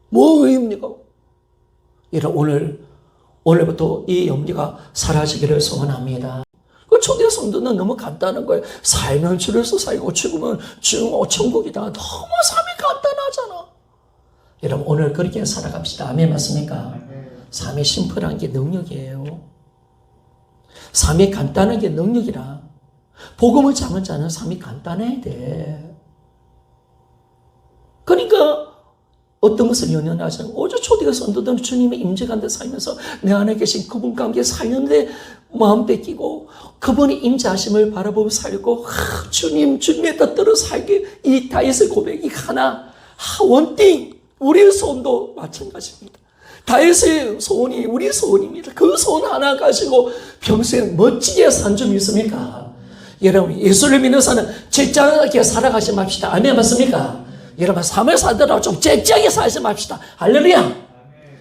뭐 염려가. 오늘부터 이 염려가 사라지기를 소원합니다. 그 초대 성도는 너무 간단한 거예요. 살면 주에서 살고 죽으면 천국이다. 너무 삶이 간단하잖아. 여러분 오늘 그렇게 살아갑시다. 아멘 맞습니까? 삶이 심플한 게 능력이에요. 삶이 간단한 게 능력이라. 복음을 잡은 자는 삶이 간단해야 돼. 그러니까 어떤 것을 연연하지 않고 오직 초대의 성도들은 주님의 임재 가운데 살면서 내 안에 계신 그분과 함께 살는데 마음 뺏기고 그분의 임재하심을 바라보고 살고 주님의 뜻대로 살게 이 다윗의 고백이 하나 원띵 우리의 소원도 마찬가지입니다. 다윗의 소원이 우리의 소원입니다. 그 소원 하나 가지고 평생 멋지게 산 점 있습니까? 여러분 예수를 믿는 사는 째짱하게 살아가지 맙시다. 아멘 맞습니까? 여러분 삶을 살더라도 좀 째짱하게 살지 맙시다. 할렐루야.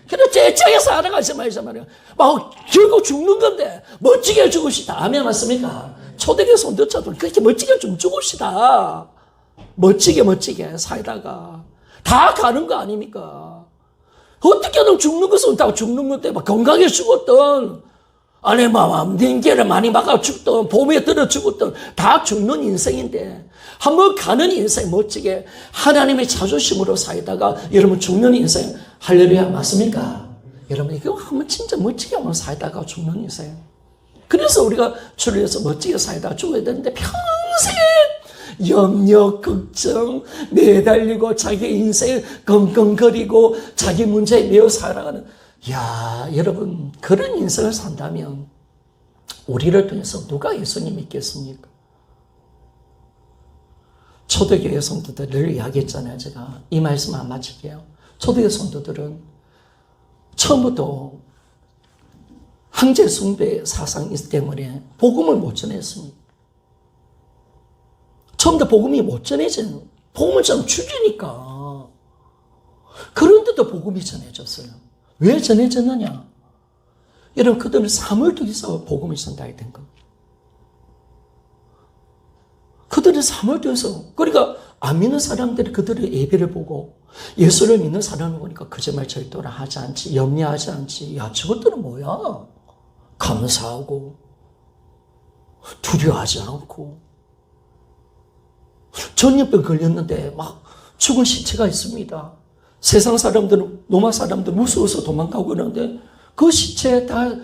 그래 째짱하게 살아가지 말자 말이야. 막 결국 죽는 건데 멋지게 죽읍시다. 아멘 맞습니까? 초대교회 성도처럼 그렇게 멋지게 좀 죽읍시다. 멋지게 살다가 다 가는 거 아닙니까? 어떻게든 죽는 것은 다 죽는 건데 막 건강에 죽었던 아니 닌게를 많이 막아 죽던 봄에 들어 죽었던 다 죽는 인생인데 한번 가는 인생 멋지게 하나님의 자존심으로 살다가 여러분 죽는 인생 할렐루야 맞습니까? 여러분 이거 한번 진짜 멋지게 한번 살다가 죽는 인생. 그래서 우리가 주를 위해서 멋지게 살다가 죽어야 되는데 평생 염려, 걱정, 매달리고 자기 인생 끙끙거리고 자기 문제에 매여 살아가는 야 여러분 그런 인생을 산다면 우리를 통해서 누가 예수님 믿겠습니까? 초대교회 성도들 늘 이야기했잖아요. 제가 이 말씀 안 마칠게요. 초대교회 성도들은 처음부터 황제 숭배 사상 때문에 복음을 못 전했습니다. 처음부터 복음이 못 전해져요. 복음을 좀 죽이니까. 그런데도 복음이 전해졌어요. 왜 전해졌느냐? 여러분 그들은 삶을 통해서 복음을 전달된 겁니다. 그들의 삶을 통해서, 그러니까 안 믿는 사람들이 그들의 예배를 보고 예수를 믿는 사람을 보니까 거짓말 절도를 하지 않지, 염려하지 않지. 야, 저것들은 뭐야? 감사하고 두려워하지 않고, 전염병 걸렸는데 막 죽은 시체가 있습니다. 세상 사람들은, 로마 사람들 무서워서 도망가고 그러는데 그 시체에 다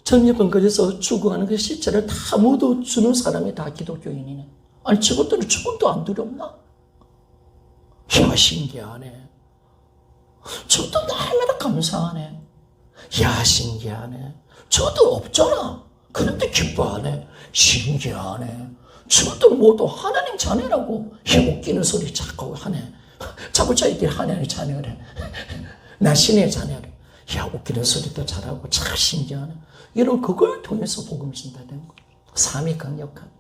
전염병 걸려서 죽어가는 그 시체를 다 묻어주는 사람이 다 기독교인이네. 아니, 저것들은 죽음도 안 두렵나? 야, 신기하네. 저것도 날마다 감사하네. 야, 신기하네. 저것도 없잖아. 그런데 기뻐하네. 신기하네. 저것도 모두 하나님 자녀라고. 웃기는 소리 자꾸 하네. 자꾸 자기들이 하나님 자녀래. 나 신의 자녀래. 야, 웃기는 소리도 잘하고 참 신기하네. 이런 그걸 통해서 복음이 전달되는 거예요. 삶이 강력한.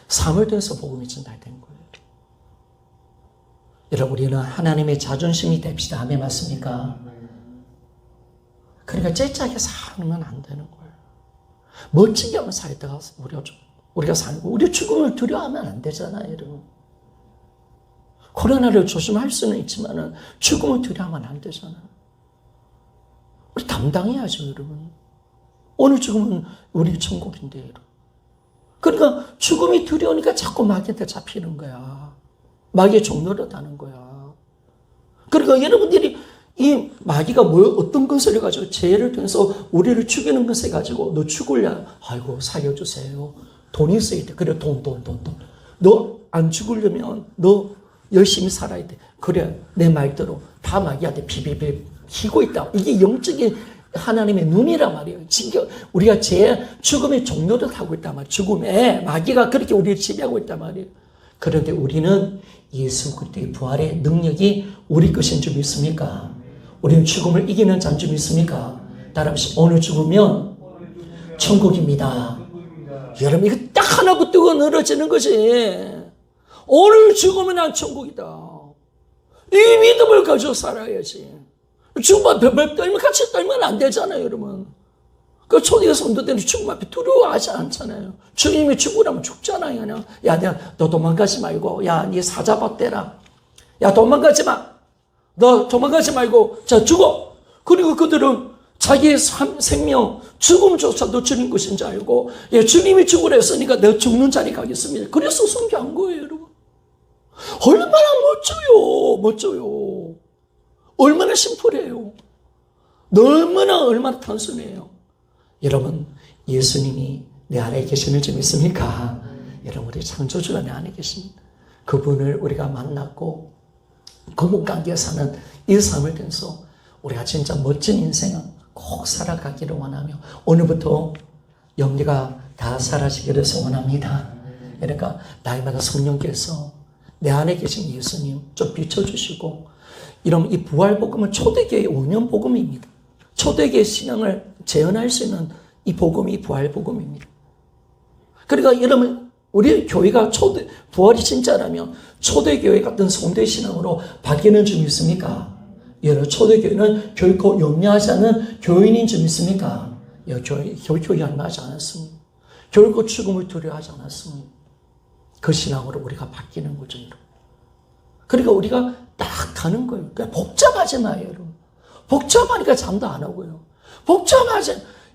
삶을 통해서 복음이 전달되는 거예요. 여러분, 우리는 하나님의 자존심이 됩시다. 아멘, 맞습니까? 그러니까 째짝에 살면 안 되는 거예요. 멋지게 하면 살다가 우리가 살고, 우리 죽음을 두려워하면 안 되잖아요, 여러분. 코로나를 조심할 수는 있지만 죽음을 두려워하면 안 되잖아요. 우리 담당해야죠, 여러분. 오늘 죽으면 우리 천국인데, 여러분. 그러니까 죽음이 두려우니까 자꾸 마귀한테 잡히는 거야. 마귀의 종로를 다는 거야. 그러니까 여러분들이 이 마귀가 어떤 것을 가지고 죄를 통해서 우리를 죽이는 것을 가지고 너 죽을래? 아이고, 살려주세요. 돈이 있어야 돼. 그래, 돈. 너 안 죽으려면 너 열심히 살아야 돼. 그래, 내 말대로 다 마귀한테 비비비 키고 있다. 이게 영적인 하나님의 눈이란 말이에요. 지금 우리가 죽음의 종료를 하고 있단 말이에요. 죽음에 마귀가 그렇게 우리를 지배하고 있단 말이에요. 그런데 우리는 예수 그리스도의 부활의 능력이 우리 것인 줄 믿습니까? 우리는 죽음을 이기는 자인 줄 믿습니까? 따라서 오늘 죽으면 천국입니다. 여러분, 이거 딱 하나 붙들고 늘어지는 것이, 오늘 죽으면 난 천국이다. 이 믿음을 가지고 살아야지. 죽음 앞에 떨면 같이 떨면 안 되잖아요, 여러분. 그 초대의 성도들은 죽음 앞에 두려워하지 않잖아요. 주님이 죽으라면 죽잖아요, 그냥. 야, 너 도망가지 말고, 야, 네 사자밭대라. 야, 도망가지 마. 너 도망가지 말고, 자, 죽어. 그리고 그들은 자기의 생명, 죽음조차도 주님 것인 줄 알고, 예, 주님이 죽으라 했으니까 내가 죽는 자리 가겠습니다. 그래서 순교한 거예요, 여러분. 얼마나 멋져요. 얼마나 심플해요. 얼마나 단순해요. 여러분, 예수님이 내 안에 계시는 줄 믿습니까? 여러분, 우리 창조주가 내 안에 계십니다. 그분을 우리가 만났고 그분 관계에 사는 이 삶을 통해서 우리가 진짜 멋진 인생을 꼭 살아가기를 원하며, 오늘부터 염려가 다 사라지기를 소원합니다. 그러니까 날마다 성령께서 내 안에 계신 예수님 좀 비춰주시고, 이러면 이 부활복음은 초대교회의 원년복음입니다. 초대교회 신앙을 재현할 수 있는 이 복음이 부활복음입니다. 그러니까 여러분, 우리 교회가 부활이 진짜라면 초대교회 같은 성도의 신앙으로 바뀌는 줄 믿습니까? 여러분, 초대교회는 결코 염려하지 않은 교인인 줄 믿습니까? 결코 염려하지 않았습니다. 결코 죽음을 두려워하지 않았습니다. 그 신앙으로 우리가 바뀌는 거죠, 여러분. 그러니까 우리가 딱 가는 거예요. 그러니까 복잡하지 마요, 여러분. 복잡하니까 잠도 안 오고요.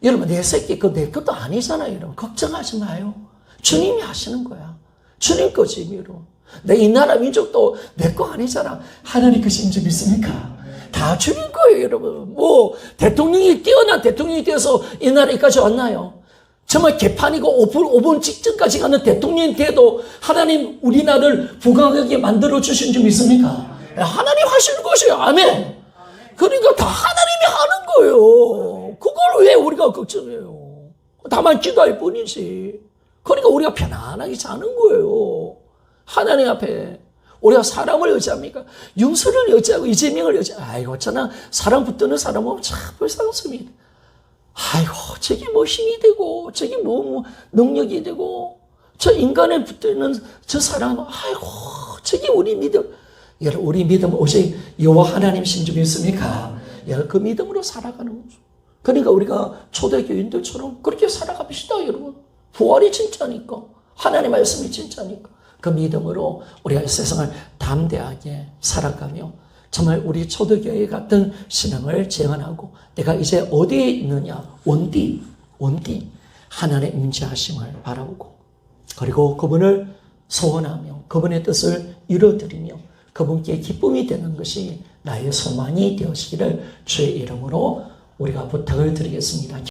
여러분, 내 새끼, 그거 내 것도 아니잖아요, 여러분. 걱정하지 마요. 주님이 하시는 거야. 주님 거지, 여러분. 이 나라 민족도 내 거 아니잖아. 하나님 것인 줄 믿습니까? 다 주님 거예요, 여러분. 뛰어난 대통령이 되어서 이 나라에까지 왔나요? 정말 개판이고 5분 직전까지 가는 대통령이 돼도 하나님 우리나라를 부강하게 만들어 주신 줄 믿습니까? 하나님 하시는 것이에요. 아멘. 그러니까 다 하나님이 하는 거예요. 그걸 왜 우리가 걱정해요? 다만 기도할 뿐이지. 그러니까 우리가 편안하게 사는 거예요. 하나님 앞에. 우리가 사람을 의지합니까? 윤석열을 의지하고 이재명을 의지하고, 아이고, 저는 사람 붙드는 사람 보면 참 불쌍스럽습니다. 아이고, 저게 힘이 되고, 저게 능력이 되고, 저 인간에 붙드는 저 사람, 아이고, 저게 우리 믿음. 여러분, 우리 믿음은 오직 여호와 하나님이신 줄 믿습니까? 여러분, 그 믿음으로 살아가는 거죠. 그러니까 우리가 초대교인들처럼 그렇게 살아갑시다, 여러분. 부활이 진짜니까. 하나님의 말씀이 진짜니까. 그 믿음으로 우리가 이 세상을 담대하게 살아가며 정말 우리 초대교회 같은 신앙을 재현하고 내가 이제 어디에 있느냐 원디 하나님의 임재하심을 바라보고 그리고 그분을 소원하며 그분의 뜻을 이루어드리며 그분께 기쁨이 되는 것이 나의 소망이 되어지기를 주의 이름으로 우리가 부탁을 드리겠습니다.